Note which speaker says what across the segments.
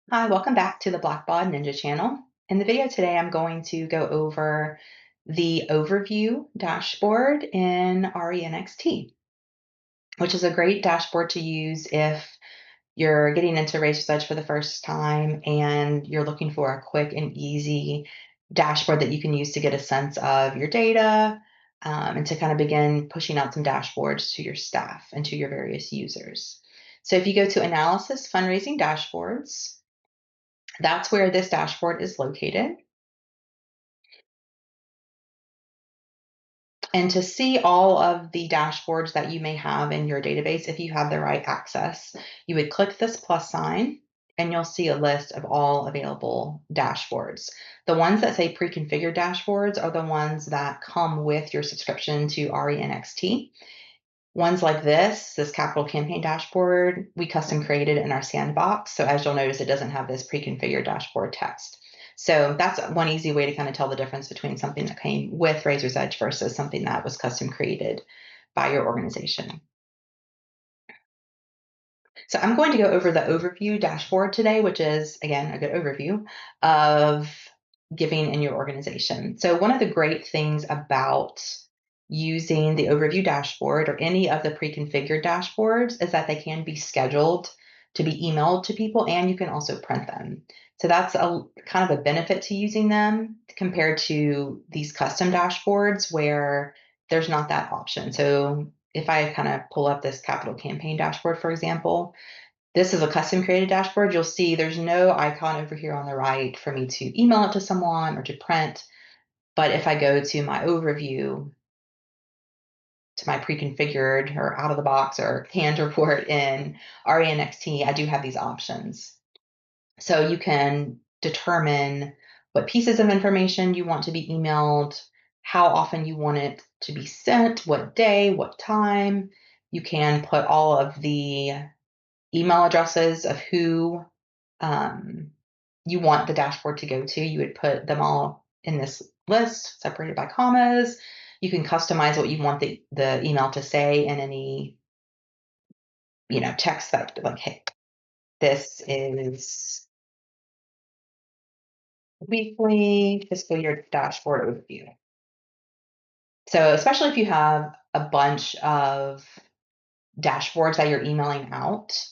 Speaker 1: Hi, welcome back to the Blackbaud Ninja channel. In the video today, I'm going to go over the overview dashboard in NXT, which is a great dashboard to use if you're getting into Razor's Edge for the first time and you're looking for a quick and easy dashboard that you can use to get a sense of your data, and to kind of begin pushing out some dashboards to your staff and to your various users. So if you go to Analysis, Fundraising Dashboards, that's where this dashboard is located. And to see all of the dashboards that you may have in your database, if you have the right access, you would click this plus sign and you'll see a list of all available dashboards. The ones that say pre-configured dashboards are the ones that come with your subscription to RENXT. Ones like this capital campaign dashboard, we custom created in our sandbox. So as you'll notice, it doesn't have this pre-configured dashboard text. So that's one easy way to kind of tell the difference between something that came with Razor's Edge versus something that was custom created by your organization. So I'm going to go over the overview dashboard today, which is, again, a good overview of giving in your organization. So one of the great things about using the overview dashboard or any of the pre-configured dashboards is that they can be scheduled to be emailed to people, and you can also print them. So that's a kind of a benefit to using them compared to these custom dashboards where there's not that option. So if I kind of pull up this capital campaign dashboard, for example, this is a custom created dashboard. You'll see there's no icon over here on the right for me to email it to someone or to print. But if I go to my overview, to my pre-configured or out of the box or canned report in RENXT, I do have these options. So you can determine what pieces of information you want to be emailed, how often you want it to be sent, what day, what time. You can put all of the email addresses of who you want the dashboard to go to. You would put them all in this list, separated by commas. You can customize what you want the email to say in any, text that, like, hey, this is weekly fiscal year dashboard overview. So especially if you have a bunch of dashboards that you're emailing out,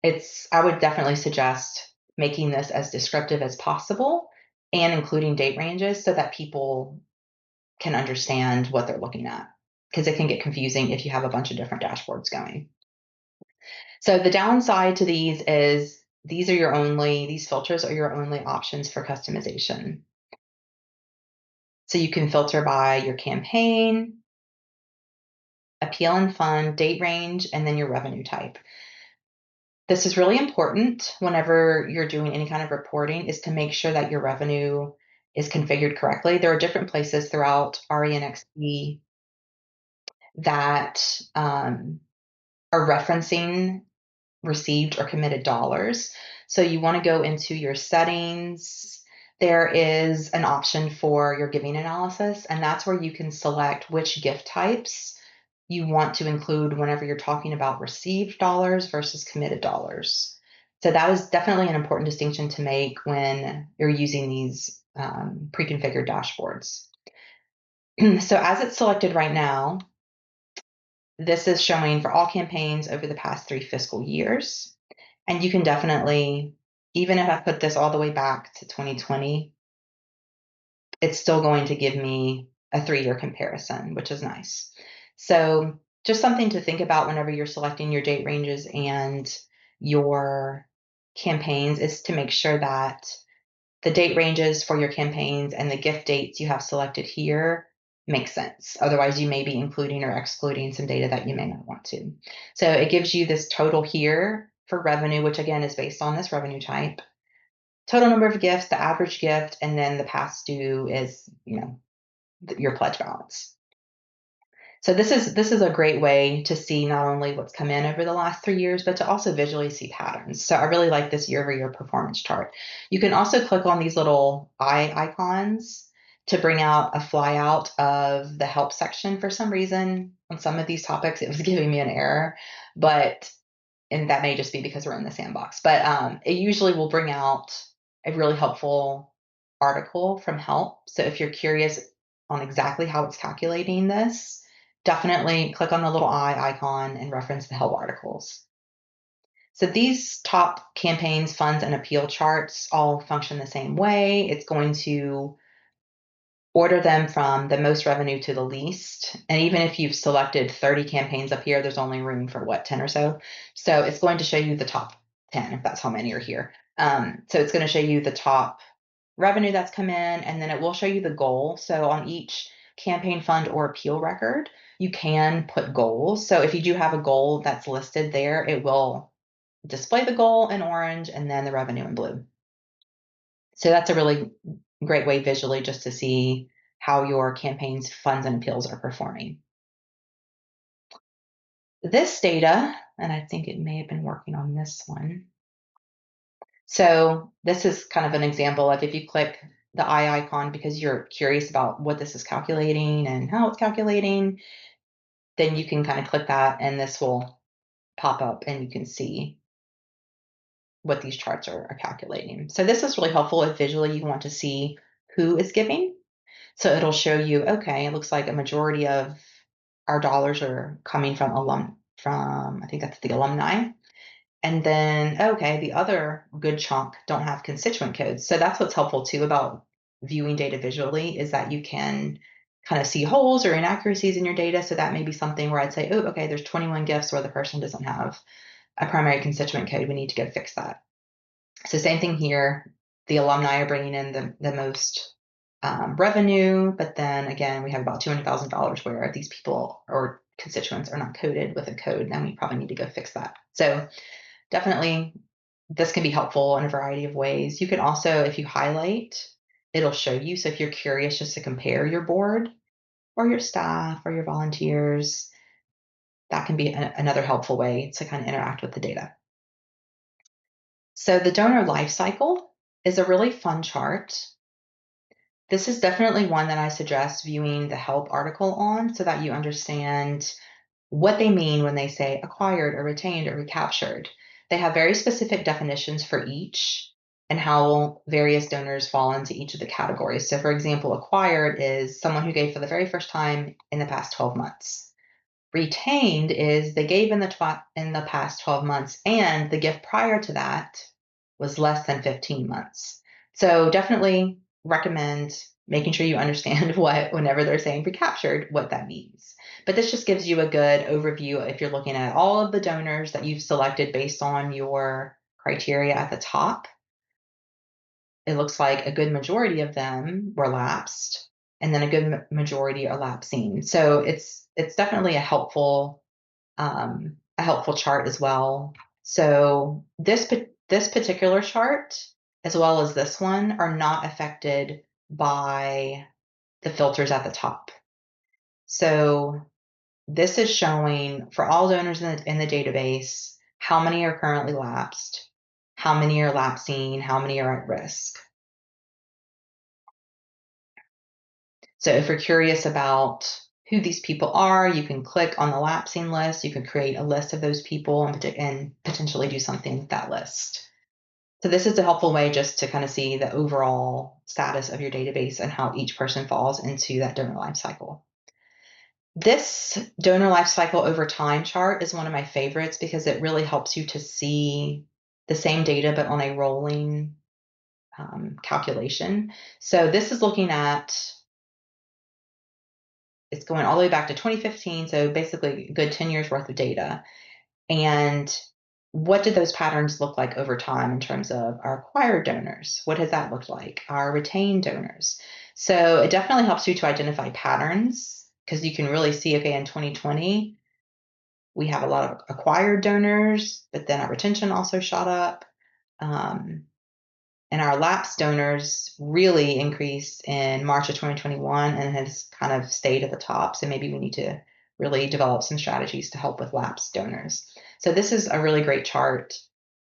Speaker 1: I would definitely suggest making this as descriptive as possible and including date ranges so that people can understand what they're looking at, because it can get confusing if you have a bunch of different dashboards going. So the downside to these is these filters are your only options for customization. So you can filter by your campaign, appeal and fund, date range, and then your revenue type. This is really important whenever you're doing any kind of reporting, is to make sure that your revenue is configured correctly. There are different places throughout RENXT that are referencing received or committed dollars. So you want to go into your settings. There is an option for your giving analysis, and that's where you can select which gift types you want to include whenever you're talking about received dollars versus committed dollars. So that is definitely an important distinction to make when you're using these pre-configured dashboards. So as it's selected right now, this is showing for all campaigns over the past 3 fiscal years. And you can definitely, even if I put this all the way back to 2020, it's still going to give me a 3-year comparison, which is nice. So just something to think about whenever you're selecting your date ranges and your campaigns is to make sure that the date ranges for your campaigns and the gift dates you have selected here make sense. Otherwise, you may be including or excluding some data that you may not want to. So it gives you this total here for revenue, which again is based on this revenue type. Total number of gifts, the average gift, and then the past due is, your pledge balance. So this is a great way to see not only what's come in over the last 3 years, but to also visually see patterns. So I really like this year-over-year performance chart. You can also click on these little eye icons to bring out a flyout of the help section. For some reason, on some of these topics, it was giving me an error, but and that may just be because we're in the sandbox, but it usually will bring out a really helpful article from help. So if you're curious on exactly how it's calculating this, definitely click on the little eye icon and reference the help articles. So these top campaigns, funds, and appeal charts all function the same way. It's going to order them from the most revenue to the least. And even if you've selected 30 campaigns up here, there's only room for 10 or so. So it's going to show you the top 10, if that's how many are here. So it's going to show you the top revenue that's come in, and then it will show you the goal. So on each campaign, fund, or appeal record, you can put goals. So if you do have a goal that's listed there, it will display the goal in orange and then the revenue in blue. So that's a really great way visually just to see how your campaigns, funds, and appeals are performing. This data, and I think it may have been working on this one. So this is kind of an example of if you click the eye icon because you're curious about what this is calculating and how it's calculating, then you can kind of click that and this will pop up and you can see what these charts are calculating. So this is really helpful if visually you want to see who is giving. So it'll show you, okay, it looks like a majority of our dollars are coming from I think that's the alumni. And then, okay, the other good chunk don't have constituent codes. So that's what's helpful too about viewing data visually is that you can kind of see holes or inaccuracies in your data. So that may be something where I'd say, oh, okay, there's 21 gifts where the person doesn't have a primary constituent code. We need to go fix that. So same thing here. The alumni are bringing in the most revenue, but then again, we have about $200,000 where these people or constituents are not coded with a code. Then we probably need to go fix that. So definitely this can be helpful in a variety of ways. You can also, if you highlight, it'll show you. So if you're curious just to compare your board or your staff or your volunteers, that can be another helpful way to kind of interact with the data. So the donor life cycle is a really fun chart. This is definitely one that I suggest viewing the help article on so that you understand what they mean when they say acquired or retained or recaptured. They have very specific definitions for each and how various donors fall into each of the categories. So for example, acquired is someone who gave for the very first time in the past 12 months. Retained is they gave in the past 12 months and the gift prior to that was less than 15 months. So definitely recommend making sure you understand whenever they're saying recaptured, what that means. But this just gives you a good overview if you're looking at all of the donors that you've selected based on your criteria at the top. It looks like a good majority of them were lapsed, and then a good majority are lapsing. So it's definitely a helpful chart as well. So this particular chart, as well as this one, are not affected by the filters at the top. So this is showing for all donors in the database how many are currently lapsed, how many are lapsing, how many are at risk. So if you're curious about who these people are, you can click on the lapsing list. You can create a list of those people and potentially do something with that list. So this is a helpful way just to kind of see the overall status of your database and how each person falls into that donor life cycle. This donor life cycle over time chart is one of my favorites because it really helps you to see the same data but on a rolling calculation. So this is looking at it's going all the way back to 2015, so basically a good 10 years worth of data. And what did those patterns look like over time in terms of our acquired donors? What has that looked like? Our retained donors. So it definitely helps you to identify patterns because you can really see, okay, in 2020, we have a lot of acquired donors, but then our retention also shot up. And our lapsed donors really increased in March of 2021 and has kind of stayed at the top. So maybe we need to really develop some strategies to help with lapsed donors. So this is a really great chart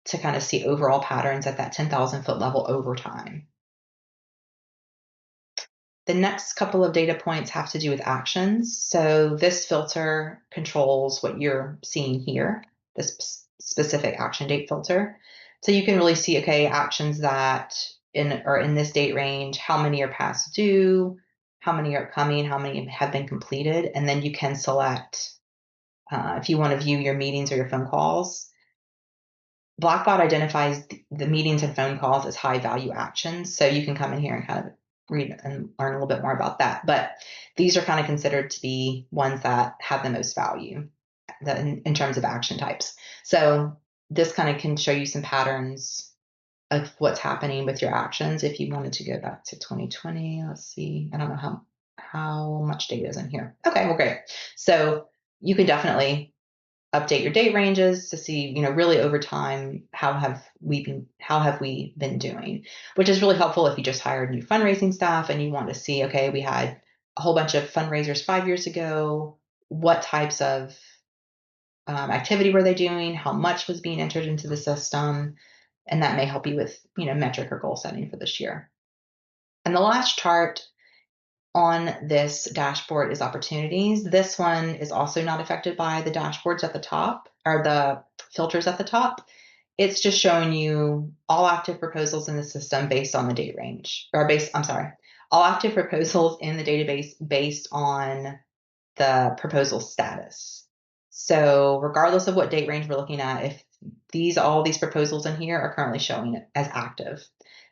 Speaker 1: to kind of see overall patterns at that 10,000 foot level over time. The next couple of data points have to do with actions. So this filter controls what you're seeing here, this specific action date filter. So you can really see, okay, actions that are in this date range, how many are past due, how many are coming, how many have been completed, and then you can select if you want to view your meetings or your phone calls. Blackbaud identifies the meetings and phone calls as high value actions. So you can come in here and kind of read and learn a little bit more about that. But these are kind of considered to be ones that have the most value in terms of action types. So this kind of can show you some patterns of what's happening with your actions. If you wanted to go back to 2020, let's see. I don't know how much data is in here. Okay, well, great. So you can definitely update your date ranges to see, really over time, how have we been doing, which is really helpful if you just hired new fundraising staff and you want to see, okay, we had a whole bunch of fundraisers 5 years ago. What types of activity were they doing? How much was being entered into the system? And that may help you with, metric or goal setting for this year. And the last chart on this dashboard is opportunities. This one is also not affected by the dashboards at the top or the filters at the top. It's just showing you all active proposals in the system based on the date range, all active proposals in the database based on the proposal status. So regardless of what date range we're looking at, if all these proposals in here are currently showing as active.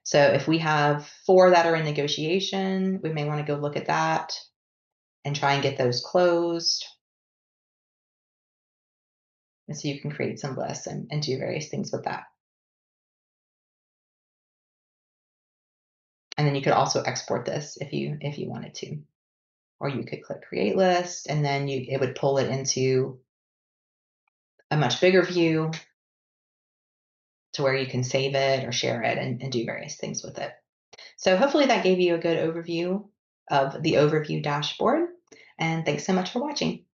Speaker 1: So if we have 4 that are in negotiation, we may want to go look at that and try and get those closed. And so you can create some lists and do various things with that. And then you could also export this if you wanted to. Or you could click create list, and then it would pull it into a much bigger view to where you can save it or share it and do various things with it. So hopefully that gave you a good overview of the overview dashboard. And thanks so much for watching.